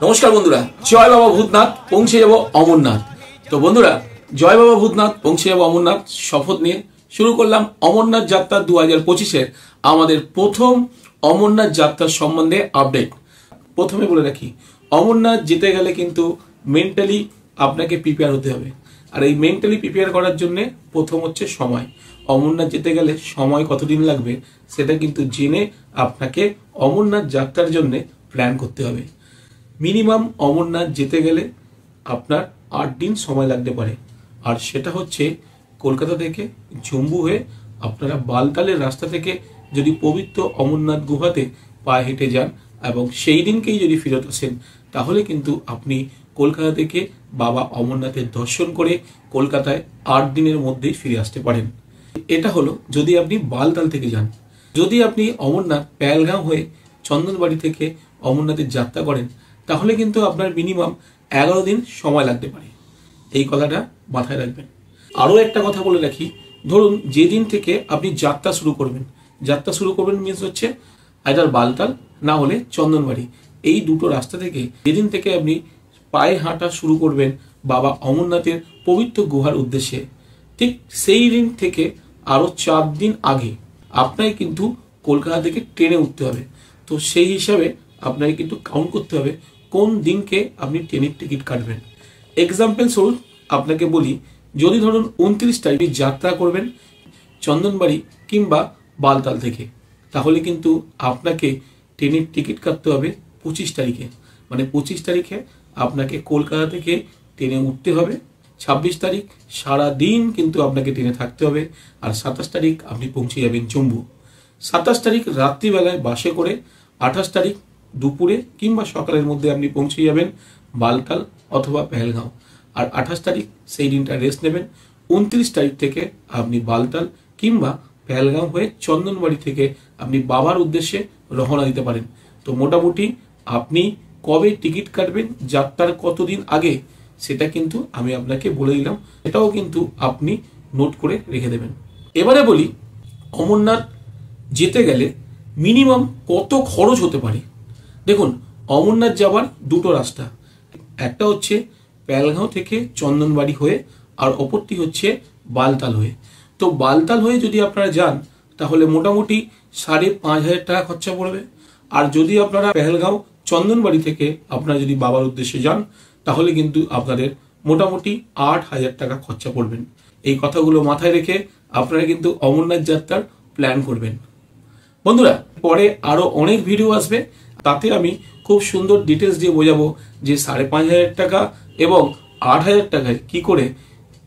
নমস্কার বন্ধুরা, জয় বাবা ভূতনাথ, পৌঁছে যাব অমরনাথ। তো বন্ধুরা, জয় বাবা ভূতনাথ, পৌঁছে যাব অমরনাথ শপথ নিয়ে শুরু করলাম অমরনাথ যাত্রা 2025-এর আমাদের প্রথম অমরনাথ যাত্রার সম্বন্ধে আপডেট। প্রথমে বলে রাখি, অমরনাথ যেতে গেলে কিন্তু মেন্টালি আপনাকে প্রিপেয়ার হতে হবে। আর এই মেন্টালি প্রিপেয়ার করার জন্য প্রথম হচ্ছে সময়। অমরনাথ যেতে গেলে সময় কতদিন লাগবে সেটা কিন্তু জেনে আপনাকে অমরনাথ যাত্রার জন্য প্ল্যান করতে হবে। মিনিমাম অমরনাথ যেতে গেলে আপনার 8 দিন সময় লাগতে পারে। আর সেটা হচ্ছে কলকাতা থেকে জম্মু হয়ে আপনারা বালতালের রাস্তা থেকে যদি পবিত্র অমরনাথ গুহাতে পায়ে হেঁটে যান এবং সেই দিনকেই যদি ফেরত আসেন, তাহলে কিন্তু আপনি কলকাতা থেকে বাবা অমরনাথের দর্শন করে কলকাতায় 8 দিনের মধ্যেই ফিরে আসতে পারেন। এটা হলো যদি আপনি বালতাল থেকে যান। যদি আপনি অমরনাথ পেহেলগাঁও হয়ে চন্দনবাড়ি থেকে অমরনাথের যাত্রা করেন, তাহলে কিন্তু আপনার মিনিমাম 11 দিন সময় লাগতে পারে। এই কথাটা মাথায় রাখবেন। আরও একটা কথা বলে রাখি, ধরুন যেদিন থেকে আপনি যাত্রা শুরু করবেন মিনস হচ্ছে আইদার বালতাল না হলে চন্দনবাড়ি, এই দুটো রাস্তা থেকে যেদিন থেকে আপনি পায়ে হাঁটা শুরু করবেন বাবা অমরনাথের পবিত্র গুহার উদ্দেশ্যে, ঠিক সেই দিন থেকে আরও 4 দিন আগে আপনাকে কিন্তু কলকাতা থেকে ট্রেনে উঠতে হবে। তো সেই হিসাবে আপনাকে কিন্তু কাউন্ট করতে হবে কোন দিনকে আপনি ট্রেনের টিকিট কাটবেন। এক্সাম্পল স্বরূপ আপনাকে বলি, যদি ধরুন 29 তারিখে যাত্রা করবেন চন্দনবাড়ি কিংবা বালতাল থেকে, তাহলে কিন্তু আপনাকে ট্রেনের টিকিট কাটতে হবে 25 তারিখে। মানে 25 তারিখে আপনাকে কলকাতা থেকে ট্রেনে উঠতে হবে। 26 তারিখ সারা দিন কিন্তু আপনাকে ট্রেনে থাকতে হবে। আর 27 তারিখ আপনি পৌঁছে যাবেন জম্মু। 27 তারিখ রাত্রিবেলায় বাসে করে 28 তারিখ দুপুরে কিংবা সকালের মধ্যে আপনি পৌঁছে যাবেন বালতাল অথবা পেহেলগাঁও। আর 28 তারিখ সেই দিনটা রেস্ট নেবেন। 29 তারিখ থেকে আপনি বালতাল কিংবা পেহেলগাঁও হয়ে চন্দনবাড়ি থেকে আপনি বাবার উদ্দেশ্যে রওনা দিতে পারেন। তো মোটামুটি আপনি কবে টিকিট কাটবেন, যাত্রার কতদিন আগে, সেটা কিন্তু আমি আপনাকে বলে দিলাম। এটাও কিন্তু আপনি নোট করে রেখে দেবেন। এবারে বলি, অমরনাথ যেতে গেলে মিনিমাম কত খরচ হতে পারে। দেখুন, অমরনাথ যাওয়ার দুটো রাস্তা, একটা হচ্ছে পেহেলগাঁও থেকে চন্দনবাড়ি হয়ে আর অপরটি হচ্ছে বালতাল হয়ে। তো বালতাল হয়ে যদি আপনারা যান তাহলে মোটামুটি 5,500 টাকা খরচা পড়বে। আর যদি আপনারা পেহেলগাঁও চন্দনবাড়ি থেকে আপনারা যদি বাবার উদ্দেশ্যে যান, তাহলে কিন্তু আপনাদের মোটামুটি 8,000 টাকা খরচা পড়বেন। এই কথাগুলো মাথায় রেখে আপনারা কিন্তু অমরনাথ যাত্রার প্ল্যান করবেন। বন্ধুরা, পরে আরো অনেক ভিডিও আসবে, তাতে আমি খুব সুন্দর ডিটেলস দিয়ে বোঝাবো যে 5,500 টাকা এবং 8,000 টাকায় কি করে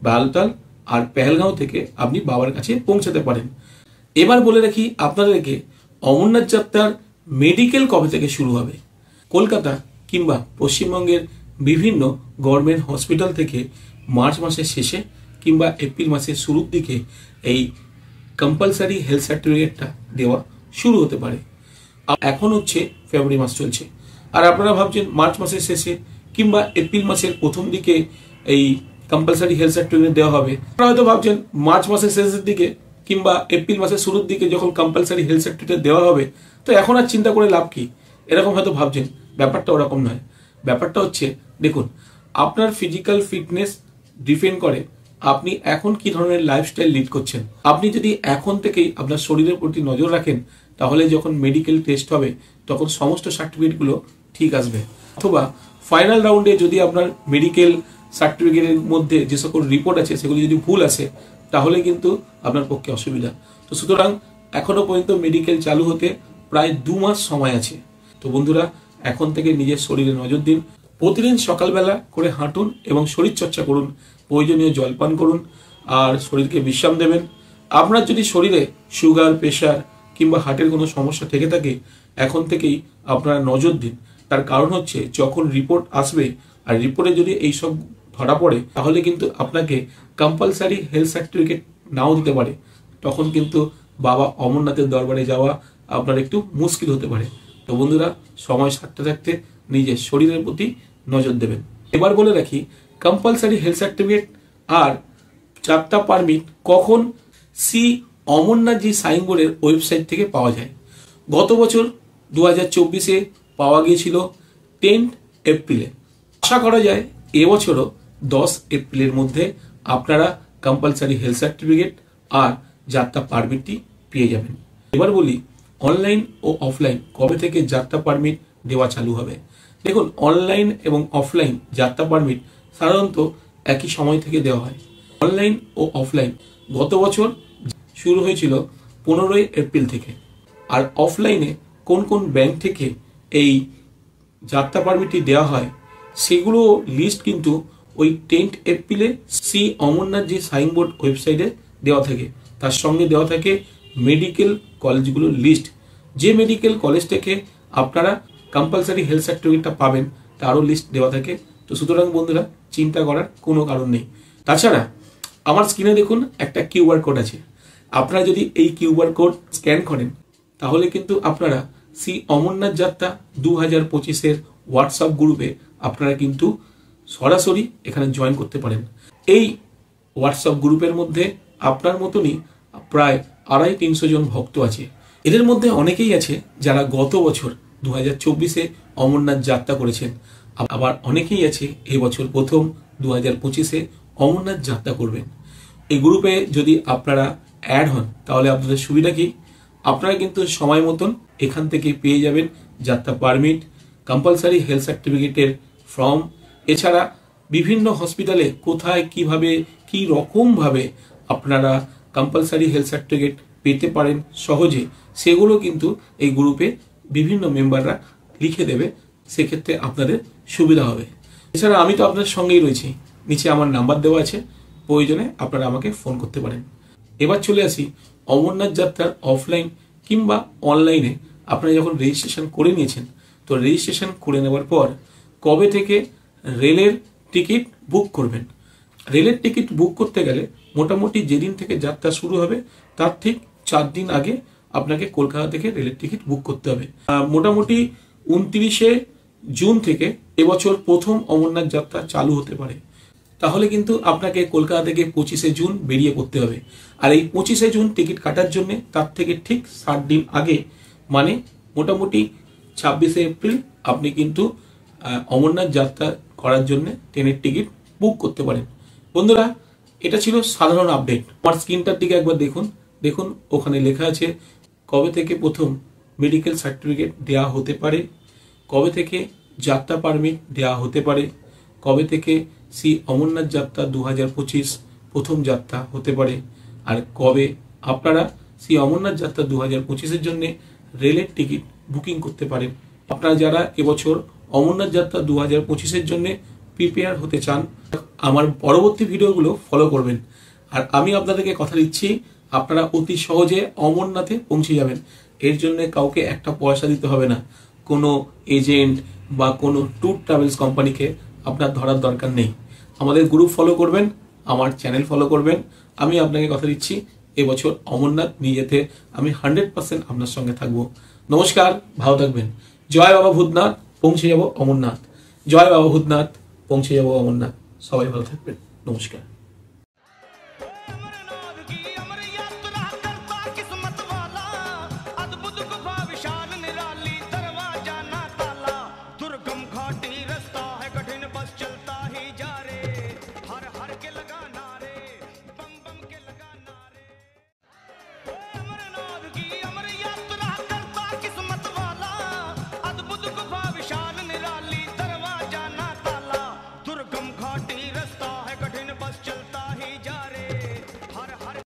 বালতাল আর পেহেলগাঁও থেকে আপনি বাবার কাছে পৌঁছাতে পারেন। এবার বলে রাখি আপনাদেরকে, অমরনাথ যাত্রার মেডিকেল কবে থেকে শুরু হবে। কলকাতা কিংবা পশ্চিমবঙ্গের বিভিন্ন গভর্নমেন্ট হসপিটাল থেকে মার্চ মাসের শেষে কিংবা এপ্রিল মাসের শুরুর দিকে এই কম্পালসারি হেলথ সার্টিফিকেটটা দেওয়া শুরু হতে পারে। এখন হচ্ছে ফেব্রুয়ারি মাস চলছে, আর আপনারা ভাবছেন মার্চ মাসের শেষে কিংবা এপ্রিল মাসের প্রথম দিকে এই কম্পালসারি হেলথ সার্টিফিকেট দেওয়া হবে। আপনারা হয়তো ভাবছেন মার্চ মাসের শেষের দিকে কিংবা এপ্রিল মাসের শুরুর দিকে যখন কম্পালসারি হেলথ সার্টিফিকেট দেওয়া হবে, তো এখন আর চিন্তা করে লাভ কি, এরকম হয়তো ভাবছেন। ব্যাপারটা ওরকম নয়। ব্যাপারটা হচ্ছে, দেখুন, আপনার ফিজিক্যাল ফিটনেস ডিপেন্ড করে আপনি এখন কি ধরনের লাইফস্টাইল লিড করছেন। আপনি যদি এখন থেকেই আপনার শরীরের প্রতি নজর রাখেন, তাহলে যখন মেডিকেল টেস্ট হবে তখন সমস্ত সার্টিফিকেটগুলো ঠিক আসবে। অথবা ফাইনাল রাউন্ডে যদি আপনার মেডিকেল সার্টিফিকেটের মধ্যে যে সকল রিপোর্ট আছে সেগুলি যদি ভুল আসে, তাহলে কিন্তু আপনার পক্ষে অসুবিধা। তো সুতরাং এখনো পর্যন্ত মেডিকেল চালু হতে প্রায় 2 মাস সময় আছে। তো বন্ধুরা, এখন থেকে নিজের শরীরে নজর দিন। প্রতিদিন সকালবেলা করে হাঁটুন এবং শরীরচর্চা করুন, প্রয়োজনীয় জল পান করুন আর শরীরকে বিশ্রাম দেবেন। আপনার যদি শরীরে সুগার, প্রেশার কিংবা হার্টের কোনো সমস্যা থেকে থাকে, এখন থেকেই আপনারা নজর দিন। তার কারণ হচ্ছে, যখন রিপোর্ট আসবে আর রিপোর্টে যদি এইসব ধরা পড়ে, তাহলে কিন্তু আপনাকে কম্পালসারি হেলথ সার্টিফিকেট নাও দিতে পারে। তখন কিন্তু বাবা অমরনাথের দরবারে যাওয়া আপনার একটু মুশকিল হতে পারে। তো বন্ধুরা, সময় থাকতে থাকতে নিজের শরীরের প্রতি নজর দেবেন। এবার বলে রাখি, কম্পালসারি হেলথ সার্টিফিকেট আর যাত্রা পারমিট কখন সি অমরনাথজি সাইনবোর্ডের ওয়েবসাইট থেকে পাওয়া যায়। গত বছর 2024-এ পাওয়া গিয়েছিল 10th এপ্রিলে। আশা করা যায় এবছরও 10 এপ্রিলের মধ্যে আপনারা কম্পালসারি হেলথ সার্টিফিকেট আর যাত্রা পারমিটটি পেয়ে যাবেন। এবার বলি অনলাইন ও অফলাইন কবে থেকে যাত্রা পারমিট দেওয়া চালু হবে। দেখুন, অনলাইন এবং অফলাইন যাত্রা পারমিট সাধারণত একই সময় থেকে দেওয়া হয়। অনলাইন ও অফলাইন গত বছর শুরু হয়েছিল 15 এপ্রিল থেকে। আর অফলাইনে কোন কোন ব্যাংক থেকে এই যাত্রা পারমিটটি দেওয়া হয় সেগুলো লিস্ট কিন্তু ওই 10 এপ্রিলে শ্রী অমরনাথ যে সাইনবোর্ড ওয়েবসাইটে দেওয়া থাকে, তার সঙ্গে দেওয়া থাকে মেডিকেল কলেজগুলোর লিস্ট। যে মেডিকেল কলেজ থেকে আপনারা কম্পালসারি হেলথ সার্টিফিকেটটা পাবেন তারও লিস্ট দেওয়া থাকে। তো সুতরাং বন্ধুরা, চিন্তা করার কোনো কারণ নেই। তাছাড়া আমার স্ক্রিনে দেখুন একটা কিউআর কোড আছে। আপনারা যদি এই কিউআর কোড স্ক্যান করেন তাহলে কিন্তু আপনারা শ্রী অমরনাথ যাত্রা 2025-এর হোয়াটসঅ্যাপ গ্রুপে আপনারা কিন্তু সরাসরি এখানে জয়েন করতে পারেন। এই হোয়াটসঅ্যাপ গ্রুপের মধ্যে আপনার মতনই প্রায় 250-300 জন ভক্ত আছে। এদের মধ্যে অনেকেই আছে যারা গত বছর 2024-এ অমরনাথ যাত্রা করেছেন, আবার অনেকেই আছে এবছর প্রথম 2025-এ অমরনাথ যাত্রা করবেন। এই গ্রুপে যদি আপনারা অ্যাড হন তাহলে আপনাদের সুবিধা কি, আপনারা কিন্তু সময় মতন এখান থেকে পেয়ে যাবেন যাত্রা পারমিট, কম্পালসারি হেলথ সার্টিফিকেটের ফর্ম। এছাড়া বিভিন্ন হসপিটালে কোথায় কিভাবে কি রকমভাবে আপনারা কম্পালসারি হেলথ সার্টিফিকেট পেতে পারেন সহজে, সেগুলো কিন্তু এই গ্রুপে বিভিন্ন মেম্বাররা লিখে দেবে। সেক্ষেত্রে আপনাদের সুবিধা হবে। এছাড়া আমি তো আপনাদের সঙ্গেই রয়েছি, নিচে আমার নাম্বার দেওয়া আছে, প্রয়োজনে আপনারা আমাকে ফোন করতে পারেন। এবার চলে আসি অমরনাথ যাত্রার অফলাইন কিংবা অনলাইনে আপনারা যখন রেজিস্ট্রেশন করে নিয়েছেন, তো রেজিস্ট্রেশন করে নেওয়ার পর কবে থেকে রেলের টিকিট বুক করবেন। রেলের টিকিট বুক করতে গেলে মোটামুটি যেদিন থেকে যাত্রা শুরু হবে তার ঠিক 4 দিন আগে আপনাকে কলকাতা থেকে রেলের টিকিট বুক করতে হবে। মোটামুটি 29শে জুন থেকে এবছর প্রথম অমরনাথ যাত্রা চালু হতে পারে। তাহলে কিন্তু আপনাকে কলকাতা থেকে 25শে জুন বেরিয়ে পড়তে হবে। আর এই 25শে জুন টিকিট কাটার জন্য তার থেকে ঠিক 60 দিন আগে, মানে মোটামুটি 26শে এপ্রিল আপনি কিন্তু অমরনাথ যাত্রা করার জন্য ট্রেনের টিকিট বুক করতে পারেন। বন্ধুরা, এটা ছিল সাধারণ আপডেট। আমার স্ক্রিনটার দিকে একবার দেখুন, দেখুন ওখানে লেখা আছে কবে থেকে প্রথম মেডিকেল সার্টিফিকেট দেওয়া হতে পারে, কবে থেকে যাত্রা পারমিট দেওয়া হতে পারে, কবে থেকে শ্রী অমরনাথ যাত্রা 2025 প্রথম যাত্রা হতে পারে, আর কবে আপনারা শ্রী অমরনাথ যাত্রা 2025-এর জন্য রেলের টিকিট বুকিং করতে পারেন। আপনারা যারা এবছর অমরনাথ যাত্রা 2025-এর জন্য প্রিপেয়ার হতে চান, আমার পরবর্তী ভিডিওগুলো ফলো করবেন। আর আমি আপনাদেরকে কথা দিচ্ছি, আপনারা অতি সহজে অমরনাথে পৌঁছে যাবেন। এর জন্য কাউকে একটা পয়সা দিতে হবে না, কোনো এজেন্ট বা কোনো ট্যুর ট্রাভেলস কোম্পানিকে আপনার ধরার দরকার নেই। আমাদের গ্রুপ ফলো করবেন, আমার চ্যানেল ফলো করবেন। আমি আপনাকে কথা দিচ্ছি, এবছর অমরনাথ নিয়ে যেতে আমি 100% আপনার সঙ্গে থাকবো। নমস্কার, ভালো থাকবেন। জয় বাবা ভূতনাথ, পৌঁছে যাব অমরনাথ। জয় বাবা ভূতনাথ, পৌঁছে যাব অমরনাথ। সবাই ভালো থাকবেন। নমস্কার। घाटी रास्ता है कठिन।